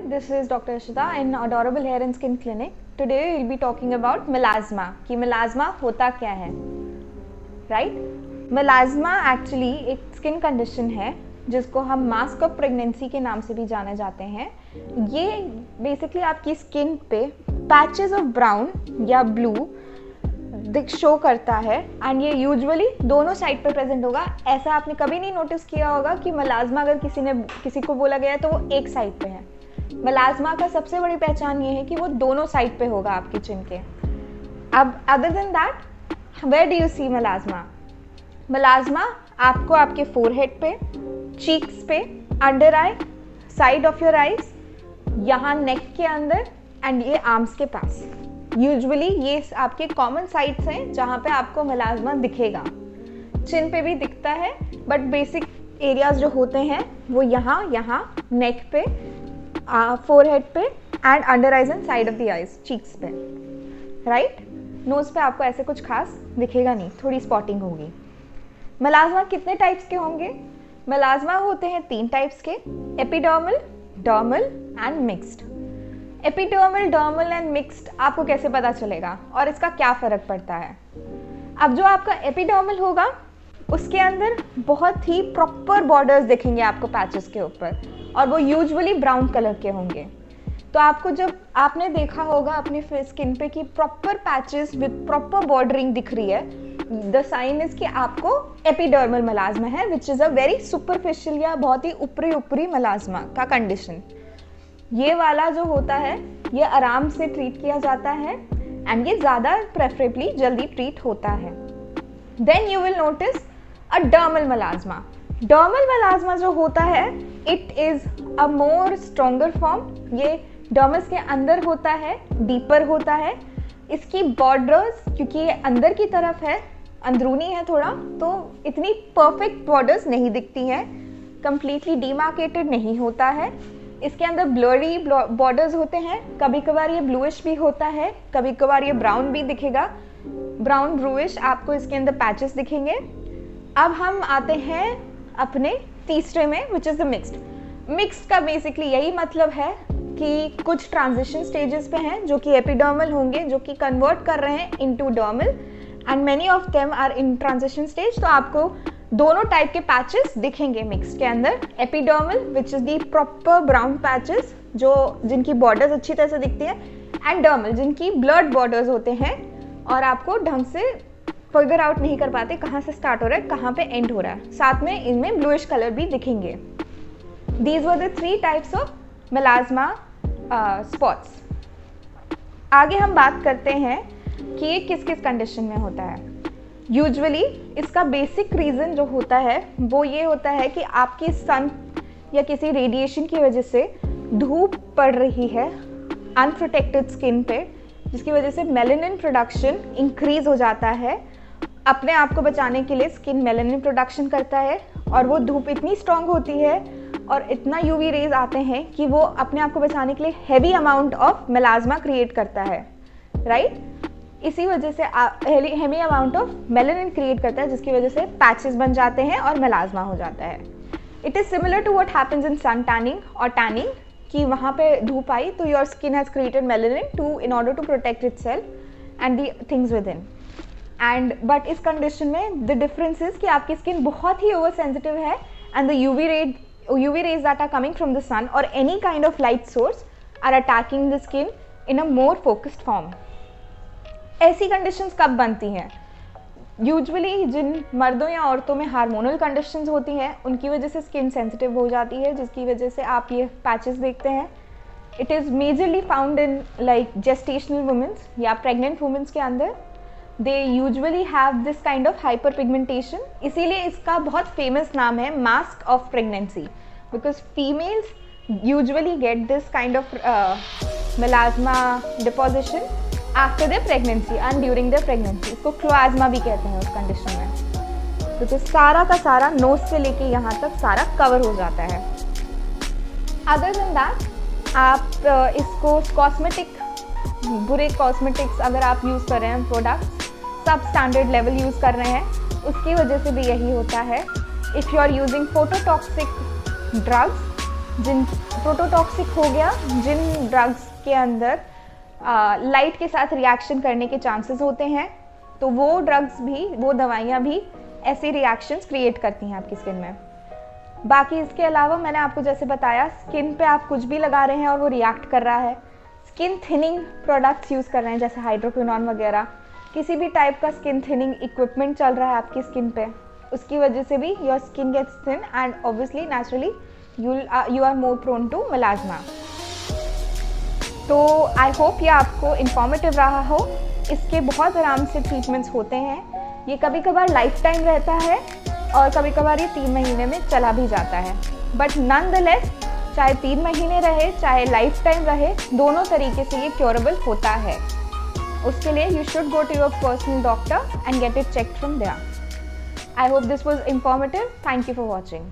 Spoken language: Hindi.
this is Dr. Ashita in Adorable Hair and Skin Clinic. Today we will be talking about melasma कि melasma होता क्या है, right? melasma actually एक skin condition है जिसको हम mask of pregnancy के नाम से भी जाने जाते हैं। ये basically आपकी skin पे patches of brown या blue दिख शो करता है एंड ये यूजुअली दोनों साइड पर प्रेजेंट होगा। ऐसा आपने कभी नहीं नोटिस किया होगा कि melasma अगर किसी को बोला गया है तो वो एक साइड पे है। melasma का सबसे बड़ी पहचान ये है कि वो दोनों साइड पे होगा आपकी चिन के। अब other than that where do you see melasma? melasma आपको आपके फोरहेड पे, चीक्स पे, under eye, side of your eyes, यहाँ नेक के अंदर एंड ये आर्म्स के पास। यूजुअली ये आपके कॉमन साइट्स हैं जहाँ पे आपको melasma दिखेगा। चिन पे भी दिखता है बट बेसिक एरियाज जो होते हैं वो यहाँ नेक पे, फोरहेड पे and under eyes and side of the eyes, cheeks पे, राइट? नोज पे आपको ऐसे कुछ खास दिखेगा नहीं, थोड़ी स्पॉटिंग होगी। melasma कितने टाइप्स के होंगे? melasma होते हैं 3 टाइप्स के, epidermal, dermal and mixed. Epidermal, dermal and mixed आपको कैसे पता चलेगा और इसका क्या फ़र्क पड़ता है? अब जो आपका एपिडर्मल होगा उसके अंदर बहुत ही प्रॉपर बॉर्डर्स दिखेंगे आपको पैचेस के ऊपर और वो यूजुअली ब्राउन कलर के होंगे। तो आपको जब आपने देखा होगा अपनी स्किन पे कि proper patches with proper bordering दिख रही है, द साइन इज कि आपको एपिडर्मल melasma है which is a very superficial या बहुत ही ऊपरी melasma का कंडीशन। ये वाला जो होता है ये आराम से ट्रीट किया जाता है एंड ये ज़्यादा प्रेफरेबली जल्दी ट्रीट होता है। Then you will notice a dermal melasma। Dermal melasma जो होता है it is a more stronger form. ये डर्मस के अंदर होता है, डीपर होता है। इसकी बॉर्डर्स क्योंकि ये अंदर की तरफ है, अंदरूनी है थोड़ा, तो इतनी परफेक्ट बॉर्डर्स नहीं दिखती हैं, कंप्लीटली डिमार्केटेड नहीं होता है। इसके अंदर ब्लरी बॉर्डर्स होते हैं, कभी कभार ये ब्लूइश भी होता है, कभी कभार ये ब्राउन भी दिखेगा, ब्राउन ब्लूइश आपको इसके अंदर पैचेस दिखेंगे। अब हम आते हैं अपने तीसरे में which is the mixed. Mixed का बेसिकली यही मतलब है कि कुछ ट्रांजिशन स्टेजेस पे हैं जो कि एपिडर्मल होंगे, जो कि कन्वर्ट कर रहे हैं into dermal and many of them are in transition stage. तो आपको दोनों टाइप के पैचेस दिखेंगे मिक्स के अंदर। Epidermal which is the proper brown patches जो जिनकी बॉर्डर्स अच्छी तरह से दिखती है, एंड डर्मल जिनकी ब्लर्ड बॉर्डर्स होते हैं और आपको ढंग से फिगर आउट नहीं कर पाते कहाँ से स्टार्ट हो रहा है, कहाँ पे एंड हो रहा है। साथ में इनमें ब्लूइश कलर भी दिखेंगे। These were the 3 types of melasma spots. आगे हम बात करते हैं कि ये किस किस कंडीशन में होता है। यूजुअली इसका बेसिक रीज़न जो होता है वो ये होता है कि आपकी सन या किसी रेडिएशन की वजह से धूप पड़ रही है अनप्रोटेक्टेड स्किन पे, जिसकी वजह से मेलानिन प्रोडक्शन इंक्रीज हो जाता है। अपने आप को बचाने के लिए स्किन मेलानिन प्रोडक्शन करता है और वो धूप इतनी स्ट्रॉन्ग होती है और इतना यूवी रेज आते हैं कि वो अपने आप को बचाने के लिए heavy amount of melasma create करता है, राइट? इसी वजह से heavy amount of melanin create करता है जिसकी वजह से पैचेस बन जाते हैं और melasma हो जाता है। It is similar to what happens in sun tanning और टैनिंग कि वहाँ पे धूप आई तो your skin has created melanin to in order to protect itself and the things with in. And but इस कंडीशन में द डिफरेंस इज कि आपकी स्किन बहुत ही ओवर सेंसिटिव है and the UV rays that are coming from the sun or any kind of light source are attacking the skin in a more focused form. ऐसी कंडीशंस कब बनती हैं? यूजुअली जिन मर्दों या औरतों में हार्मोनल कंडीशंस होती हैं उनकी वजह से स्किन सेंसिटिव हो जाती है, जिसकी वजह से आप ये पैचेस देखते हैं। It is majorly found in like gestational women's या प्रेग्नेंट वुमेंस के अंदर। They usually have this kind of hyper pigmentation, इसीलिए इसका बहुत फेमस नाम है mask of pregnancy, because females usually get this kind of melasma deposition after the pregnancy and during the pregnancy. इसको क्लोएज़मा भी कहते हैं उस कंडीशन में। तो सारा का सारा नोज से लेके यहाँ तक सारा कवर हो जाता है। अदर देन दैट आप इसको कॉस्मेटिक, बुरे कॉस्मेटिक्स अगर आप यूज़ कर रहे हैं, प्रोडक्ट्स सब स्टैंडर्ड लेवल यूज़ कर रहे हैं, उसकी वजह से भी यही होता है। If you are using phototoxic drugs जिन प्रोटोटॉक्सिक हो गया, जिन ड्रग्स के अंदर लाइट के साथ रिएक्शन करने के चांसेस होते हैं, तो वो ड्रग्स भी, वो दवाइयाँ भी ऐसे रिएक्शंस क्रिएट करती हैं आपकी स्किन में। बाकी इसके अलावा मैंने आपको जैसे बताया, स्किन पे आप कुछ भी लगा रहे हैं और वो रिएक्ट कर रहा है, स्किन थिनिंग प्रोडक्ट्स यूज़ कर रहे हैं जैसे हाइड्रोक्विनोन वगैरह, किसी भी टाइप का स्किन थिनिंग इक्विपमेंट चल रहा है आपकी स्किन पे, उसकी वजह से भी your skin gets thin and obviously naturally you are more prone to melasma. तो आई होप ये आपको इन्फॉर्मेटिव रहा हो। इसके बहुत आराम से ट्रीटमेंट्स होते हैं। ये कभी कभार लाइफ टाइम रहता है और कभी कभार ये 3 महीने में चला भी जाता है, बट नॉनदलेस चाहे 3 महीने रहे चाहे लाइफ टाइम रहे, दोनों तरीके से ये क्योरेबल होता है। उसके लिए you should go to your personal doctor and get it check from there. I hope this was informative. Thank you for watching.